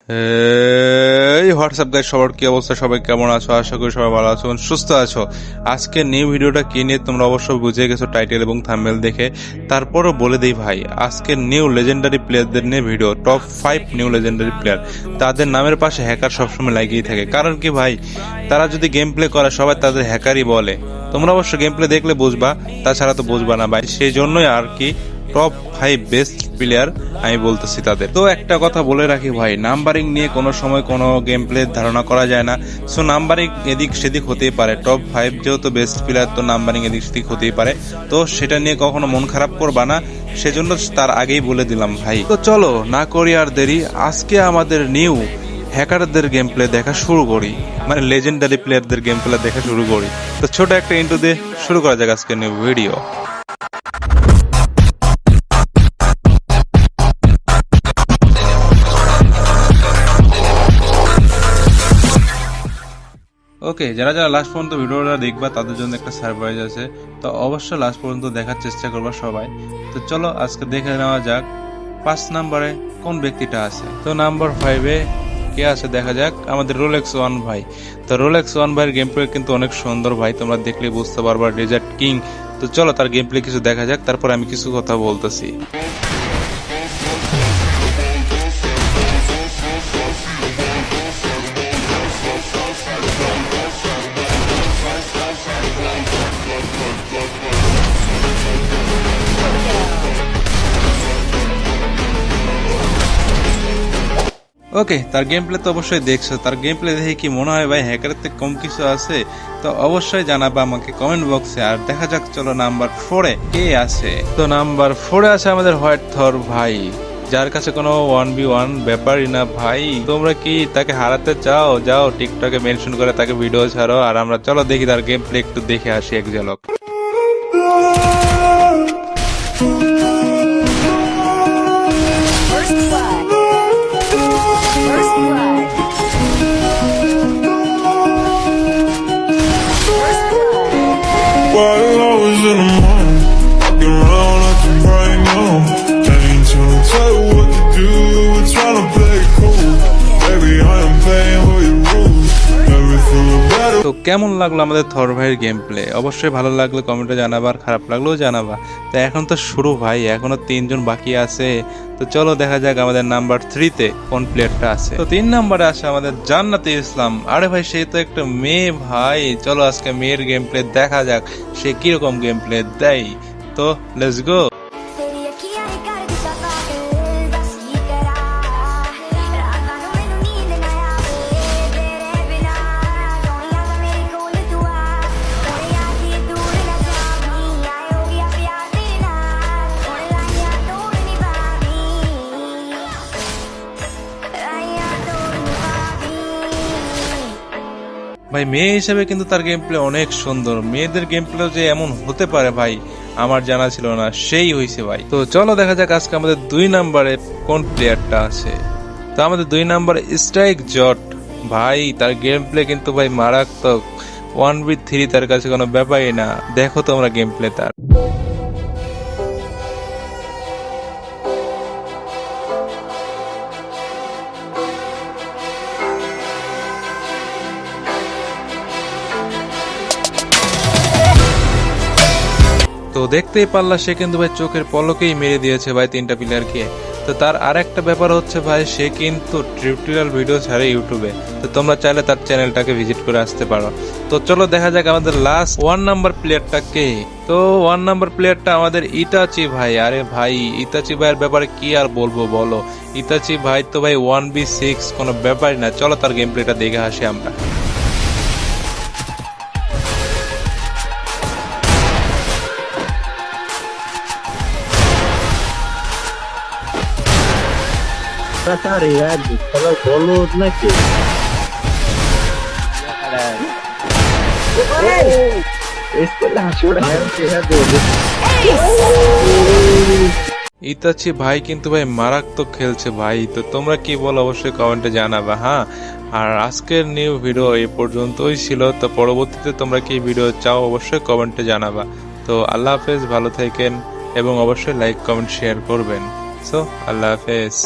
এই WhatsApp guys, সবার কি অবস্থা? সবাই কেমন আছো? আশা করি সবাই ভালো আছো, সুস্থ আছো। আজকে নিউ ভিডিওটা কি নিয়ে তোমরা অবশ্যই বুঝে গেছো টাইটেল এবং থাম্বনেল দেখে। তারপরও বলে দিই ভাই, আজকে নিউ লেজেন্ডারি প্লেয়ারদের নিয়ে video. Top 5 new legendary player, তাদের নামের পাশে হ্যাকার সবসময় লাগিয়ে থাকে। কারণ কি ভাই, তারা যদি গেম প্লে করে সবাই তাদের হ্যাকারই বলে। তোমরা অবশ্য গেম প্লে দেখলে বুঝবা, তাছাড়া তো বুঝবা না ভাই। সেই জন্যই আর কি টপ 5 বেস্ট প্লেয়ার আমি বলতেছি তাদের। তো একটা কথা বলে রাখি ভাই, নাম্বারিং নিয়ে কোনো সময় কোনো গেম প্লে ধারণা করা যায় না। সো নাম্বারিং এদিক সেদিক হতেই পারে। টপ 5 যেহেতু বেস্ট প্লেয়ার, তো নাম্বারিং এদিক সেদিক হতেই পারে। তো সেটা নিয়ে কখনো মন খারাপ করবা না, সেজন্য তার আগেই বলে দিলাম ভাই। তো চলো না করি আর দেরি, আজকে আমাদের নিউ হ্যাকারদের গেম প্লে দেখা শুরু করি, মানে লেজেন্ডারি প্লেয়ারদের গেম প্লে দেখা শুরু করি। তো ছোট একটা ইন্ট্রো দিয়ে শুরু করা যাক আজকে নিউ ভিডিও। ওকে, যারা যারা লাস্ট পর্যন্ত ভিডিওটা দেখবা তাদের জন্য একটা সারপ্রাইজ আছে। তো অবশ্যই লাস্ট পর্যন্ত দেখার চেষ্টা করবা সবাই। তো চলো আজকে দেখে নেওয়া যাক 5 নম্বরে কোন ব্যক্তিটা আছে। তো নাম্বার 5-এ কে আছে দেখা যাক, আমাদের রোলেক্স ওয়ান ভাই। তো রোলেক্স ওয়ান ভাইয়ের গেম প্লে কিন্তু অনেক সুন্দর ভাই, তোমরা দেখলে বুঝতে পারবা, ডেজার্ট কিং। তো চলো তার গেম প্লে কিছু দেখা যাক, তারপর আমি কিছু কথা বলতেছি। ওকে, তার গেম প্লে তো অবশ্যই দেখছো। তার গেম প্লে দেখে কি মনে হয় ভাই হ্যাকারের থেকে কম কিছু আছে? তো অবশ্যই জানাবা আমাকে কমেন্ট বক্সে। আর দেখা যাক চলো নাম্বার 4-এ কে আছে। তো নাম্বার 4-এ আছে আমাদের হোয়াইট থর ভাই, যার কাছে কোনো 1v1 ব্যাপারই না ভাই। তোমরা কি তাকে হারাতে চাও? যাও টিকটকে মেনশন করে তাকে ভিডিও ছাড়ো, আর আমরা চলো দেখি তার গেম প্লে একটু দেখে আসি এক ঝলক। While I was in the morning, walking around like I'm brand new. I ain't tryna tell you what to do, we're tryna play it cool. Baby, I am playing for your rules. Everything about it. তো কেমন লাগলো আমাদের থর ভাইয়ের game play? অবশ্যই ভালো লাগলে কমেন্টে জানাবা, আর খারাপ লাগলেও জানাবা। তো এখন তো শুরু ভাই, এখনো 3 জন বাকি আছে। তো চলো দেখা যাক আমাদের নাম্বার 3-তে কোন প্লেয়ারটা আছে। তো 3 নম্বরে আছে আমাদের জান্নাতে ইসলাম। আরে ভাই, সে তো একটা মেয়ে ভাই। চলো আজকে মেয়ের গেম প্লে দেখা যাক সে কিরকম গেম প্লে দেয়। তো লেটস গো। ভাই মেয়ে হিসেবে কিন্তু তার গেম প্লে অনেক সুন্দর। মেয়েদের গেম প্লে যে এমন হতে পারে ভাই, আমার জানা ছিল না, সেই হয়েছে ভাই। তো চলো দেখা যাক আজকে আমাদের 2 নম্বরে কোন প্লেয়ারটা আছে। তো আমাদের 2 নম্বরে স্ট্রাইক জট ভাই, তার গেম প্লে কিন্তু ভাই মারাত্মক। 1v3 তার কাছে কোনো ব্যাপারই না। দেখো তোমরা গেম প্লে তার। তো দেখতেই পারলা, সে কিন্তু ভাই চোখের পলকেই মেরে দিয়েছে ভাই 3টা প্লেয়ারকে। তো তার আরেকটা ব্যাপার হচ্ছে ভাই, সে কিন্তু টিউটোরিয়াল ভিডিও ছাড়ে ইউটিউবে। তো তোমরা চাইলে তার চ্যানেলটাকে ভিজিট করে আসতে পারো। তো চলো দেখা যাক আমাদের লাস্ট 1 নাম্বার প্লেয়ারটা কে। তো 1 নাম্বার প্লেয়ারটা আমাদের ইতাচি ভাই। আরে ভাই, ইতাচি ভাইয়ের ব্যাপারে কি আর বলবো বলো। ইতাচি ভাই তো ভাই 1v6 কোনো ব্যাপারই না। চলো তার গেম প্লেটা দেখে আসি আমরা। Tá ligado? Fala bolo naquele. Caralho. Esse foi lá, chorando, que é doido. Itachi ভাই কিন্তু ভাই মারাত্মক খেলছে ভাই। তো তোমরা কি বলো অবশ্যই কমেন্টে জানাবা। হ্যাঁ, আর আজকের নিউ ভিডিও এই পর্যন্তই ছিল। তো পরবর্তীতে তোমরা কি ভিডিও চাও অবশ্যই কমেন্টে জানাবা। তো আল্লাহ হাফেজ, ভালো থাকেন এবং অবশ্যই লাইক কমেন্ট শেয়ার করবেন। সো আল্লাহ হাফেজ।